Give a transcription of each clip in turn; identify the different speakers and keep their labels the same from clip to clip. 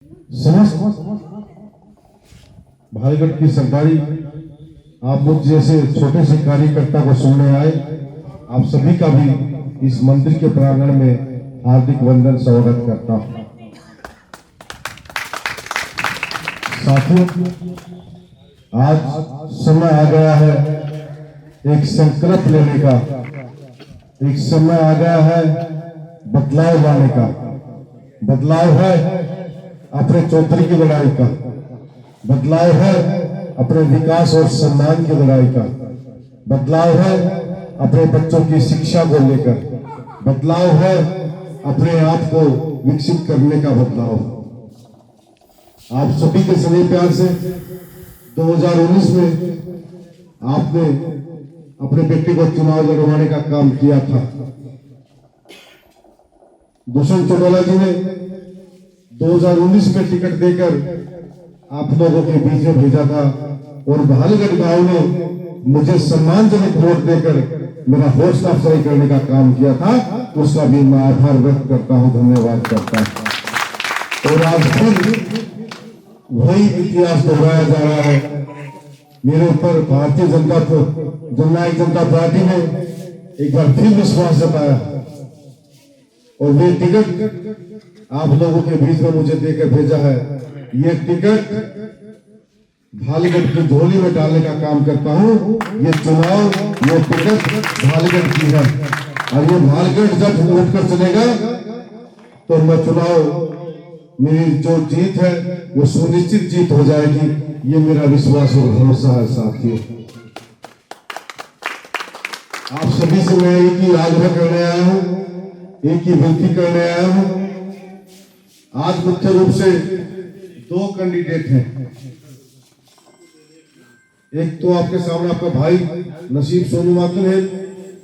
Speaker 1: समस्त भाईगढ़ की सरकारी आप मुझ जैसे छोटे से कार्यकर्ता को सुनने आए, आप सभी का भी इस मंदिर के प्रांगण में हार्दिक वंदन स्वागत करता हूं। साथियों, आज समय आ गया है एक संकल्प लेने का, एक समय आ गया है बदलाव लाने का। बदलाव है अपने चौधरी की लड़ाई का, बदलाव है अपने विकास और सम्मान की लड़ाई का, बदलाव है अपने बच्चों की शिक्षा को लेकर, बदलाव है अपने आप को विकसित करने का बदलाव। आप सभी के स्नेह प्यार से 2019 में आपने अपने बेटे को चुनाव लड़वाने का काम किया था। दुष्यंत चौटाला जी ने 2019 में टिकट देकर आप लोगों के बीच में भेजा था और भालगढ़ गांव ने मुझे सम्मानजनक वोट देकर मेरा हौसला अफजाई करने का काम किया था। उसका भी मैं आभार व्यक्त करता हूं, धन्यवाद करता हूं। और आज फिर वही इतिहास दोहराया जा रहा है। मेरे ऊपर भारतीय जननायक जनता पार्टी ने एक बार फिर विश्वास जताया और वे टिकट आप लोगों के बीच में मुझे देकर भेजा है। ये टिकट भालगढ़ की झोली में डालने का काम करता हूं। ये चुनाव, ये टिकट भालगढ़ की है और ये भालगढ़ जब उठकर चलेगा तो मैं चुनाव, मेरी जो जीत है वो सुनिश्चित जीत हो जाएगी। ये मेरा विश्वास और भरोसा है। साथियों, आप सभी से मैं एक ही आग्रह करने आया हूं, एक ही विनती करने आया हूं। आज मुख्य रूप से दो कैंडिडेट हैं। एक तो आपके सामने आपका भाई नसीब सोनू मातन है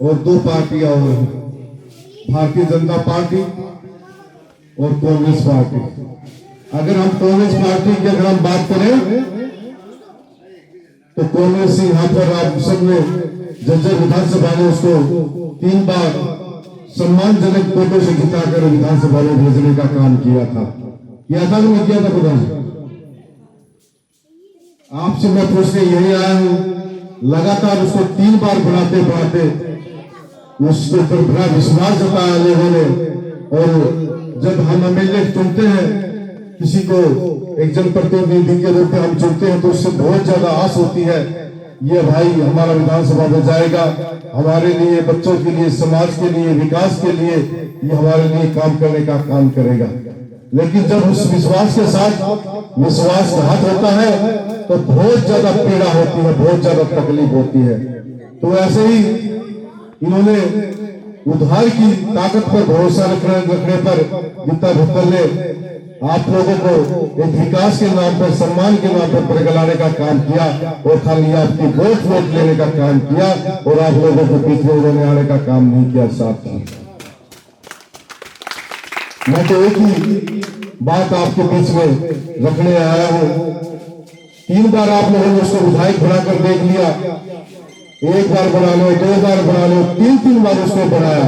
Speaker 1: और दो पार्टियां और हैं, भारतीय जनता पार्टी और कांग्रेस पार्टी। अगर हम कांग्रेस पार्टी की अगर हम बात करें तो कांग्रेस यहाँ पर आप सबने जर्जर विधानसभा ने उसको 3 बार सम्मानजनक वोटों से जिताकर विधानसभा में भेजने का काम किया था कि नहीं किया था प्रधान? आपसे मैं पूछने यही आया हूं, लगातार उसको 3 बार बढ़ाते बढ़ाते उसके ऊपर बड़ा विश्वास जताया लोगों ने। और जब हम एमएलए चुनते हैं, किसी को एक जनप्रतिनिधि के रूप में हम चुनते हैं तो उससे बहुत ज्यादा आस होती है, ये भाई हमारा विधानसभा में जाएगा, हमारे लिए, बच्चों के लिए, समाज के लिए, विकास के लिए ये हमारे लिए काम करने का काम करेगा। लेकिन जब उस विश्वास के साथ विश्वासघात होता है तो बहुत ज्यादा पीड़ा होती है, बहुत ज्यादा तकलीफ होती है। तो ऐसे ही इन्होंने उधार की ताकत पर भरोसा रखने पर गीता भुक्कल ने आप लोगों को एक विकास के नाम पर, सम्मान के नाम पर प्रगलाने का काम किया और खाली आपकी वोट लेने का काम किया और आप लोगों को बीच में उन्होंने आने का काम नहीं किया। साथ मैं तो एक ही बात आपके बीच में रखने आया हूं। 3 बार आप लोगों ने उसको विधायक बनाकर देख लिया, 1 बार बना लो, 2 बार बना लो, 3 बार उसको बनाया,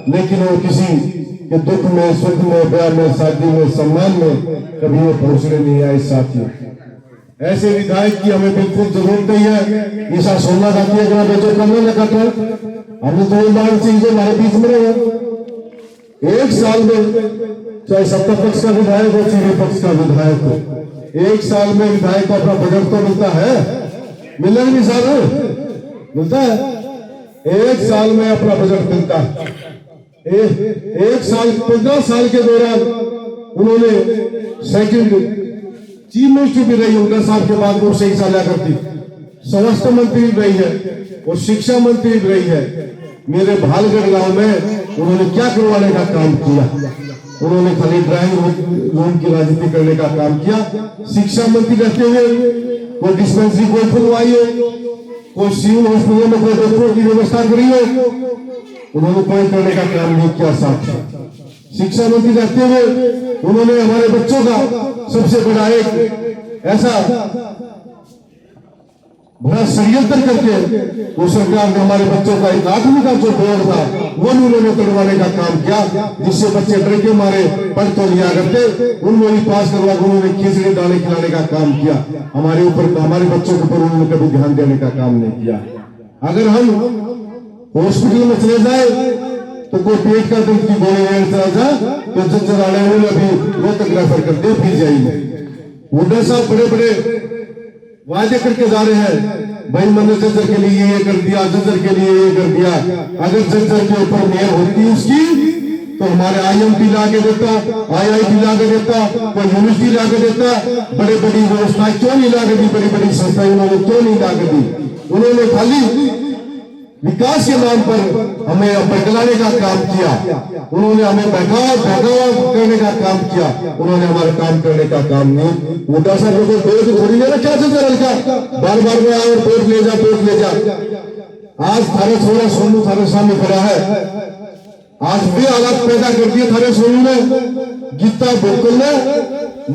Speaker 1: लेकिन वो किसी के दुख में, सुख में, ब्याह में, शादी में, सम्मान में कभी वो पहुंचने नहीं आए। साथियों, ऐसे विधायक की हमें बिल्कुल जरूरत नहीं है। ईसा सोना जाती है अगर बेचो करने लगा तो हमने तो ईमान सिंह जो हमारे बीच में रहे 1 साल में, चाहे सत्ता पक्ष का विधायक हो चाहे विपक्ष का विधायक हो, 1 साल में विधायक को अपना बजट तो मिलता है, मिलना नहीं साल मिलता है, 1 साल में अपना बजट मिलता है। 1 साल 15 साल के दौरान उन्होंने सेकंड चीफ मिनिस्टर भी रही, उनका साहब के बाद वो सही साल करती, स्वास्थ्य मंत्री भी रही है और शिक्षा मंत्री भी रही है। मेरे भालगढ़ गांव में उन्होंने क्या करवाने का काम किया? उन्होंने खाली ड्राइंग लोन की राजनीति करने का काम किया। शिक्षा मंत्री रहते हुए कोई डिस्पेंसरी कोई खुलवाई हो, कोई सिविल हॉस्पिटल में कोई डॉक्टरों की व्यवस्था करी हो, उन्होंने कोई करने का काम नहीं किया। साथ शिक्षा मंत्री रहते हुए उन्होंने हमारे बच्चों का सबसे बड़ा एक ऐसा बड़ा षड्यंत्र करके वो सरकार ने हमारे बच्चों का 1/8 का जो बोर्ड था वो उन्होंने तोड़वाने का काम किया, जिससे बच्चे डर के मारे पढ़ तो लिया करते, उनको भी पास करवा कर उन्होंने खिचड़ी दाने खिलाने का काम किया। हमारे ऊपर, हमारे बच्चों के ऊपर उन्होंने कभी ध्यान देने का काम नहीं किया। अगर हम हॉस्पिटल में चले जाए तो कोई पेट का दर्द की गोली लेने चला जाए तो जज्जर वाले अभी वो तक रेफर करते फिर जाइए। हुड्डा साहब बड़े बड़े वादे करके जा रहे हैं, भाई मैंने जज्जर के लिए ये कर दिया, जज्जर के लिए ये कर दिया। अगर जज्जर के ऊपर मेयर होती उसकी तो हमारे IMT ला के देता, IIT ला के देता, कोई यूनिवर्सिटी ला के देता। बड़ी बड़ी व्यवस्थाएं क्यों नहीं ला के दी, बड़ी बड़ी संस्थाएं उन्होंने क्यों नहीं ला के दी? उन्होंने खाली विकास के नाम पर हमें बहकाने का काम किया, उन्होंने हमें बहकावा करने का काम किया, उन्होंने हमारे काम करने का काम नहीं। मोटा सा लोगों को थोड़ी लेना क्या चलता लड़का बार बार में और वोट ले जा, वोट ले जा। आज थारे छोरा सोनू थारे सामने खड़ा है, आज भी हालात पैदा कर दिए थारे सोनू ने, गीता बोकल ने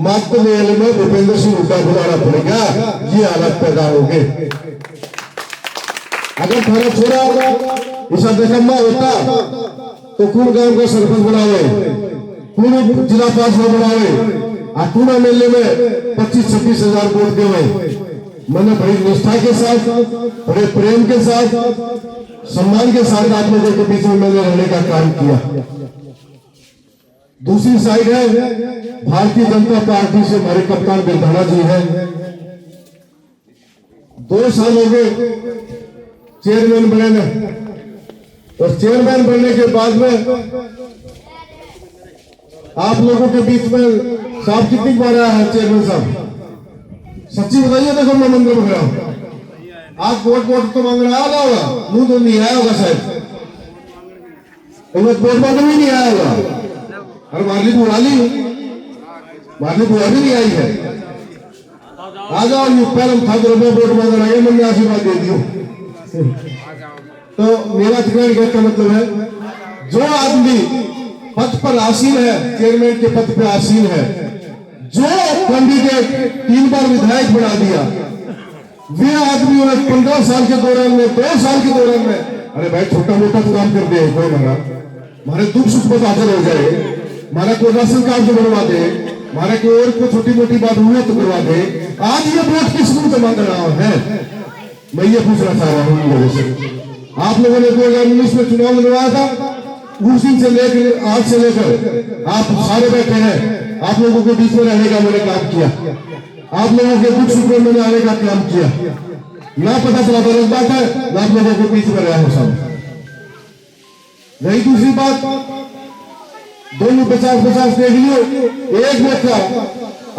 Speaker 1: मात्र मेल में भूपेंद्र सिंह हुड्डा बुलाना पड़ेगा, ये हालात पैदा हो गए। अगर थारा छोरा ऐसा देखा होता तो कौन गांव का सरपंच बनावे, कौन जिला पार्षद बनावे, और कौन मेले में 25-26 हजार वोट देवे। मैंने बड़ी निष्ठा के साथ, बड़े प्रेम के साथ, सम्मान के साथ आप लोगों के बीच में मैंने रहने का काम किया। दूसरी साइड है भारतीय जनता पार्टी से हमारे कप्तान बिरधाना जी हैं। 2 साल हो गए चेयरमैन बने ना, और चेयरमैन बनने के बाद में आप लोगों के बीच में साहब कितनी बार आया है चेयरमैन साहब? सच्ची बताइए। देखो मैं मंदिर में खड़ा हूं, आप वोट तो मांग रहा होगा, मुंह तो नहीं आया होगा शायद, वोट मांगने भी नहीं आया होगा। अरे मारली बुआ भी नहीं आई है। आ जाओ यूपी में था वोट मांग रहा है, मैंने आशीर्वाद दे दियो। तो मेरा कहने का मतलब है, जो आदमी पद पर आसीन है, चेयरमैन के पद पर आसीन है, जो कैंडिडेट 3 बार विधायक बना दिया, वे आदमी 15 साल के दौरान में, 2 साल के दौरान में, अरे भाई छोटा मोटा तो काम कर दे, कोई हमारे दुख सुख पर हाजिर हो जाए, हमारा कोई राशन कार्ड तो बनवा दे, हमारे कोई और कोई छोटी मोटी बात हुई तो करवा दे। आज ये वोट किस मुंह से मांग रहा है? मैं ये पूछना चाह रहा हूं लोगों से। आप लोगों ने 2019 में चुनाव लड़वाया था, उस दिन से लेकर आज से लेकर आप सारे बैठे हैं, आप लोगों के बीच में रहने का मैंने काम किया, आप लोगों के दुख सुख में मैंने आने का काम किया। ना पता चला गलत बात है, ना आप लोगों के बीच में रहा हूं सब। रही दूसरी बात, दोनों 50-50 देख लियो, एक मौका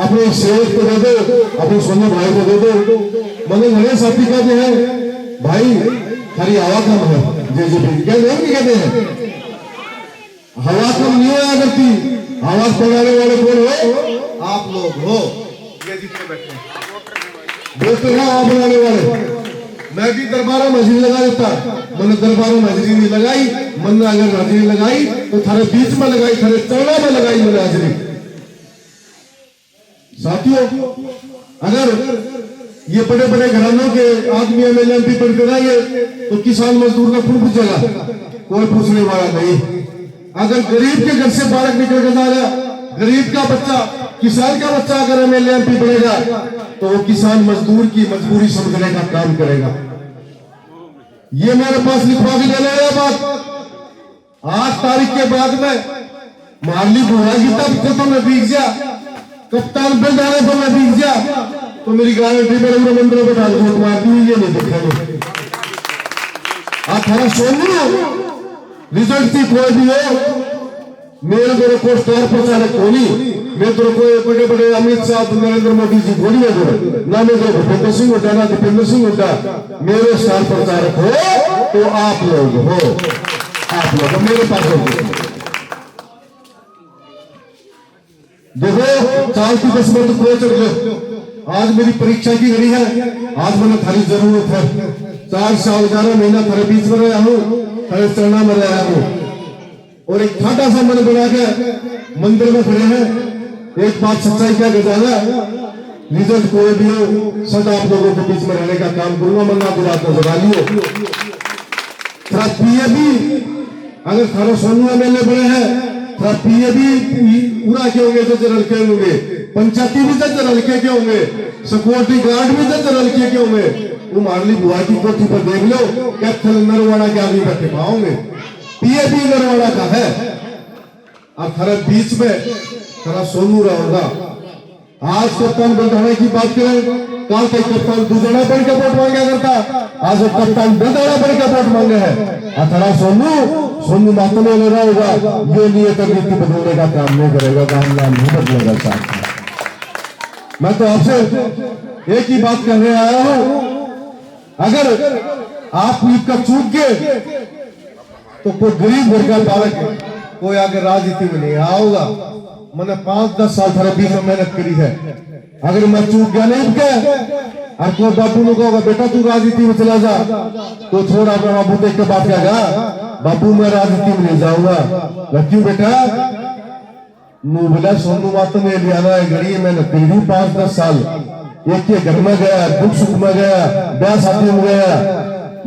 Speaker 1: अपने सेवक को दे दो, अपने सोने भाई को दे दो। मैंने घने साथी कहते हैं भाई हरी हवा कम है, कहते हैं हवा कम नहीं होया करती, हवा पढ़ाने वाले कौन हो? आप लोग हो, ये जितने बैठे दोस्तों हैं हवा बनाने वाले। मैं भी दरबारों में हाजिरी लगा देता, मैंने दरबारों में हाजिरी नहीं लगाई, मैंने अगर हाजिरी लगाई तो थारे बीच में लगाई, थारे चौड़ा में लगाई मैंने हाजिरी। साथियों, अगर ये बड़े बड़े घरानों के आदमी MLA MP पढ़ते रहेंगे तो किसान मजदूर का खून पूछेगा, कोई पूछने वाला नहीं। अगर गरीब के घर से बालक निकल के जाएगा, गरीब का बच्चा, किसान का बच्चा अगर MLA MP पढ़ेगा तो वो किसान मजदूर की मजबूरी समझने का काम करेगा। ये मेरे पास लिखवा के ले रहा बात। 8 तारीख के बाद में मारली बुआ जी तब तो मैं बीत जा, कप्तान बिल डाले तो मैं बीत जा, तो मेरी गारंटी मेरे मंदिरों पर डाल वोट मारती हुई ये नहीं दिखेंगे। आप थारा सोनू रिजल्ट की कोई भी हो, मेरे तेरे को स्टार प्रचारक होनी, मैं तेरे को बड़े बड़े अमित शाह नरेंद्र मोदी जी बोली है ना, मेरे भूपेंद्र सिंह हुड्डा ना दीपेंद्र सिंह हुड्डा, मेरे स्टार प्रचारक हो तो आप लोग हो, आप लोग मेरे पास हो। देखो 4 की 10 मिनट कोई चढ़ लो, आज मेरी परीक्षा की घड़ी है, आज मैंने थारी जरूरत है। 4 साल 11 महीना थारे बीच में रहा हूँ, थारे चरणा में रहा हूँ, और एक छोटा सा मन बना के मंदिर में खड़े हैं। एक बात सच्चाई क्या गजाना, रिजल्ट कोई भी हो, सदा आप लोगों के बीच में रहने का काम करूंगा। मन्ना बुरा तो जगा लियो थोड़ा पिए भी, अगर थारो सोनू एमएलए बने हैं थोड़ा पिए भी पूरा के होंगे तो जरल के होंगे, पंचायती भी जरल के होंगे, सिक्योरिटी गार्ड भी जरल के होंगे। तुम आरली बुआ की कोठी पर देख लो, कैथल नरवाड़ा के आगे बैठे पाओगे, पिए भी नरवाड़ा का है। और थारे बीच में थोड़ा सोनू रहोगा। आज कप्तान बंधाने की बात करें, कल तक कप्तान दुजड़ा बन के वोट मांगा करता, आज वो कप्तान बंधाना बन के वोट मांगे हैं। अथड़ा सोनू बात में ले रहा होगा, ये लिए तो नीति बदलने का काम नहीं करेगा, काम नाम नहीं बदलेगा साथ। मैं तो आपसे एक ही बात कहने आया हूं, अगर आप नीति का चूक गए तो कोई गरीब घर का बालक कोई आगे राजनीति में नहीं आओगा। मैंने 5-10 साल थारे बीच में मेहनत करी है, अगर मैं चूक गया नहीं और कोई बापू ने कहोगा बेटा तू राजनीति में चला जा, तो थोड़ा अपना बाबू देख के बात कहेगा बाबू मैं राजनीति में नहीं जाऊंगा। क्यों बेटा नू बोला सोनू बात ने लिया ना घड़ी मेहनत करी 5-10 साल, एक के घर में गया, दुख सुख में गया, ब्याह शादी में गया,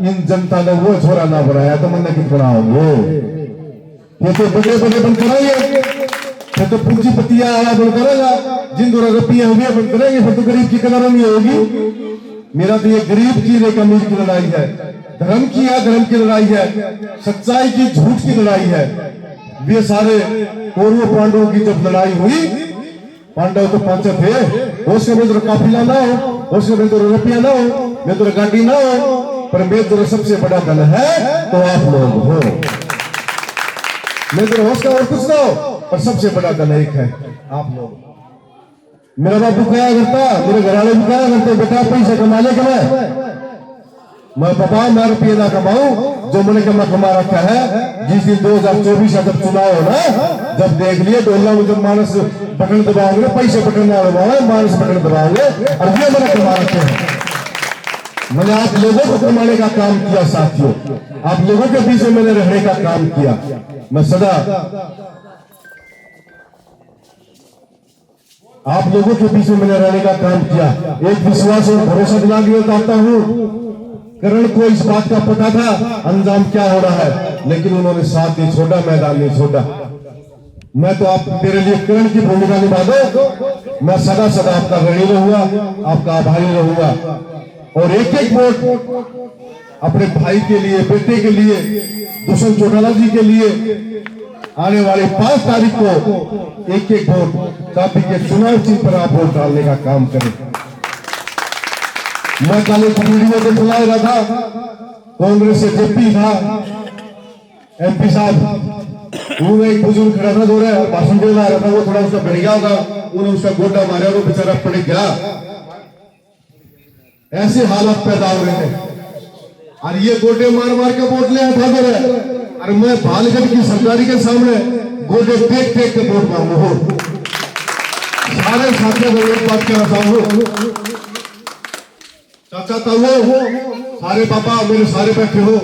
Speaker 1: इन जनता ने वो छोरा ना बनाया तो मैंने कितना बनाओगे। ये तो बड़े बड़े बन कराएंगे, फिर तो पूंजीपतियां आया बन करेगा, जिन दो रुपये हुए बन करेंगे, फिर तो गरीब की कदर नहीं होगी। मेरा तो ये गरीब की एक अमीर की लड़ाई है, धर्म की है, धर्म की लड़ाई है, सच्चाई की झूठ की लड़ाई है। वे सारे कौरव पांडवों की जब लड़ाई हुई, पांडव तो 5 थे, उसके में तो काफिला ना हो, उसके में तो रुपया ना हो, में तो गाड़ी ना हो, पर मेरे तो सबसे बड़ा दल है तो आप लोग हो। मेरे तो होश और कुछ ना हो, पर सबसे बड़ा दल एक है आप लोग। मेरा बापू क्या करता, मेरे घर वाले भी क्या करते, बेटा पैसे कमा ले कमाए, मैं पापा मैं रुपये ना कमाऊं, जो मैंने कमा रखा है। जिस दिन 2024 का जब चुनाव हो ना, जब देख लिए डोला में जब मानस बटन दबाओगे, पैसे बटन ना दबाओगे, मानस बटन दबाओगे, और ये मैंने कमा रखे हैं। मैंने आप लोगों को कमाने का काम किया साथियों, आप लोगों के बीच में मैंने रहने का काम किया। मैं सदा आप लोगों के बीच में मैंने रहने का काम किया, एक विश्वास और भरोसा दिला दिया चाहता हूं। करण को इस बात का पता था अंजाम क्या हो रहा है, लेकिन उन्होंने साथ नहीं छोड़ा, मैदान नहीं छोड़ा। मैं तो आप मेरे लिए करण की भूमिका निभा दो, मैं सदा सदा आपका ऋणी रहूंगा, आपका आभारी रहूंगा। और एक एक वोट अपने भाई के लिए, बेटे के लिए, दुष्यंत चौटाला जी के लिए आने वाले 5 तारीख को एक एक वोट काफी के चुनाव चिन्ह पर आप वोट डालने का काम करें। मैं कल एक वीडियो को चला रहा था, कांग्रेस से जेपी था एमपी साहब, वो एक बुजुर्ग खड़ा था, जो भाषण दे रहा था, वो थोड़ा उसका बढ़ गया होगा, उन्होंने उसका गोटा मारा, वो बेचारा पड़ गया। ऐसे हालात पैदा हो रहे हैं, और ये गोटे मार मार के वोट ले उठा दे रहे, और मैं भालगढ़ की सरकारी के सामने गोटे टेक टेक के वोट मांगू हो। सारे साथियों को एक बात कहना चाहूंगा, चाचा ताऊ सारे पापा मेरे सारे बैठे हो,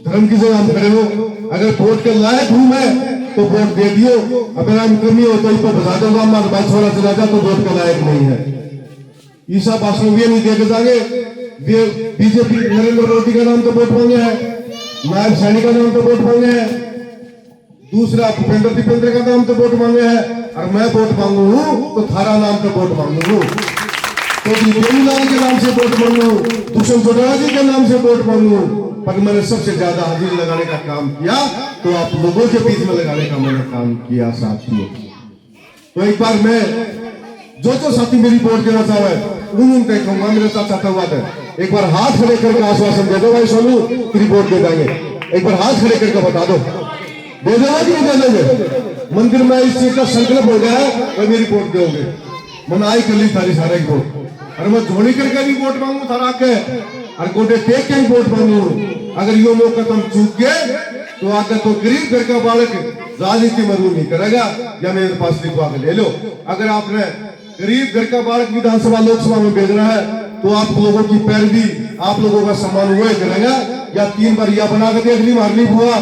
Speaker 1: धर्म की जगह हम खड़े हो, अगर वोट के लायक हूं मैं तो वोट दे दियो, अगर हम कमी हो तो इसको बता दूंगा, हमारा भाई छोड़ा चला जा तो वोट के लायक नहीं है। ईसा भाषण वे नहीं देखे जाएंगे, वे बीजेपी नरेंद्र मोदी का नाम तो वोट मांगे हैं, नायब सैनी का नाम तो वोट मांगे हैं, दूसरा भूपेंद्र दीपेंद्र का नाम तो वोट मांगे हैं, और मैं वोट मांगू हूं तो थारा नाम तो वोट मांगू हूं, तो देवीलाल के नाम से वोट मांगू, दुष्यंत चौटाला जी के नाम से वोट मांगू, पर मैंने सबसे ज्यादा हाजिरी लगाने का काम किया तो आप लोगों के बीच में लगाने का मैंने काम किया साथियों। तो एक बार मैं जो साथी मेरी वोट देना चाहे उनका कहूंगा, मेरे साथ चाहता हुआ था, एक बार हाथ खड़े करके आश्वासन दे दो भाई सोनू तेरी वोट दे देंगे, एक बार हाथ खड़े करके बता दो दे देगा कि नहीं दे देंगे। मंदिर में इस चीज का संकल्प हो गया है और मेरी वोट दोगे, मैंने आई कर ली सारी सारे वोट, और मैं झोली करके भी वोट मांगू थारा के, और गोटे टेक के वोट मांगू। अगर यो मौका तुम चूक गए तो आकर तो गरीब घर का बालक राजनीति में रूल नहीं करेगा, या मेरे पास लिखवा के ले लो। अगर आपने गरीब घर का बालक विधानसभा लोकसभा में भेजना है तो आप लोगों की पैरवी, आप लोगों का सम्मान हुए करेगा, या 3 बार या बना के देख ली, हरली हुआ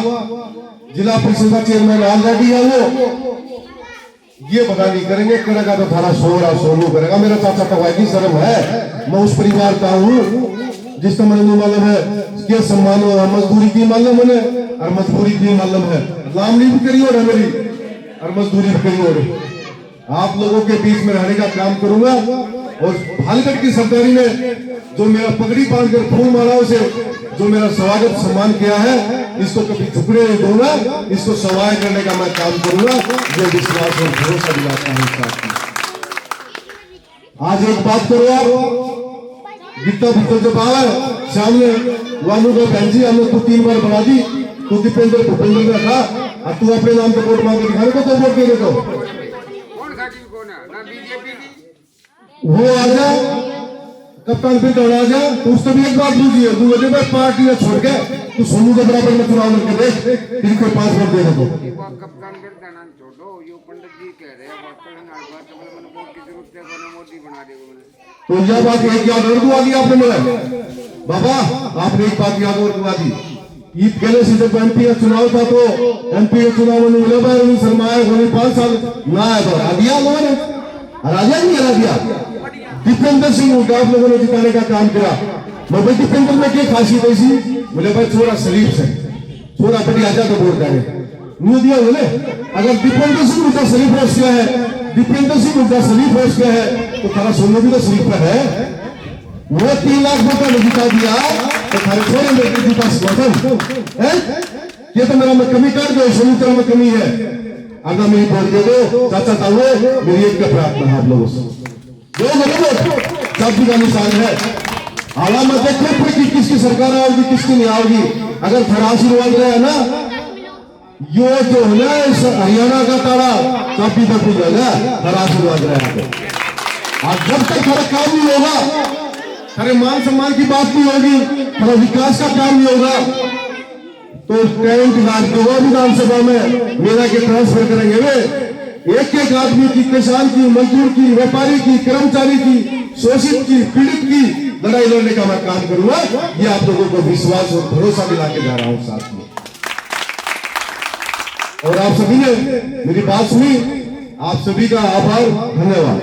Speaker 1: जिला परिषद का चेयरमैन ऑलरेडी है, वो ये पता नहीं करेंगे, करेगा तो थारा शोर और सोनू करेगा। मेरा चाचा तवाई की शर्म है, मैं उस परिवार का हूँ जिस तो मैंने मालूम है कि सम्मान और मजदूरी की मालूम है और मजबूरी की मालूम है। लामनी भी करी और मेरी और मजदूरी भी करी और आप लोगों के बीच में रहने का काम करूंगा। और भालगढ़ की सरदारी में जो मेरा पगड़ी बांधकर फूल मालाओं से जो मेरा स्वागत सम्मान किया है, इसको कभी झुकने नहीं दूंगा, इसको सवाल करने का मैं काम करूंगा। ये विश्वास और भरोसा दिलाता हूं साथ में। आज एक बात करो, आप जितना भीतर जब आवा सामने वालू का बहन जी हमने तू 3 बार बना दी, तू दीपेंद्र भूपेंद्र ने रखा और तू अपने नाम पे वोट मांगे दिखाने को तो वोट दे दो। वो आ जा कप्तान पे दौड़ा जा, तो उससे भी एक बात पूछिए, तू वजह में पार्टी ने छोड़ के तू सोनू के बराबर में चुनाव लड़के देख, तेरी कोई 5 वोट दे दो।
Speaker 2: कप्तान करता ना छोड़ो, यो पंडित जी कह रहे हैं बात करने ना बात तो मैंने वोट की जरूरत है, मैंने मोदी बना देगा मैंने।
Speaker 1: तो यह बात एक याद और दुआ दी आपने मेरा बाबा, आपने एक बात याद और दुआ दी। ईद पहले से जब एमपी का चुनाव था तो एमपी के चुनाव में मिला भाई सरमाया होने 5 साल ना आया तो हरा दिया लोगों ने, हरा नहीं हरा दिया। दीपेंद्र सिंह को आप लोगों ने जिताने का काम किया। मैं भाई दीपेंद्र में क्या खासियत ऐसी, बोले भाई छोरा शरीफ से छोरा बड़ी आजा तो वोट करे नहीं दिया बोले। अगर दीपेंद्र सिंह उनका शरीफ रोज किया है, दीपेंद्र सिंह उनका शरीफ रोज किया है, तो थारा सोनू भी तो शरीफ का है। वो 3 लाख वोट ने जिता दिया तो थारे छोरे में जीता समर्थन है। ये तो मेरा में कमी कर दो, सोनू तेरा में कमी है, अगर मेरी वोट दे दो चाचा ताऊ। मेरी एक प्रार्थना है आप लोगों से, जो जाति का निशान है। हालांकि देखो फिर कि किसकी सरकार आओगी किसकी नहीं आओगी, अगर थोड़ा आशीर्वाद रहे ना, यो जो है ना इस हरियाणा का तारा काफी तक हो जाएगा, थोड़ा आशीर्वाद रहे। आज जब तक थोड़ा काम नहीं होगा, थोड़े मान सम्मान की बात नहीं होगी, थोड़ा विकास का काम नहीं होगा, तो टैंक राज्यसभा विधानसभा में मेरा के ट्रांसफर करेंगे वे। एक आदमी की, किसान की, मजदूर की, व्यापारी की, कर्मचारी की, शोषित की, पीड़ित की लड़ाई लड़ने का मैं काम करूंगा। ये आप लोगों को विश्वास और भरोसा दिला के जा रहा हूं साथ में। और आप सभी ने मेरी बात सुनी, आप सभी का आभार, धन्यवाद।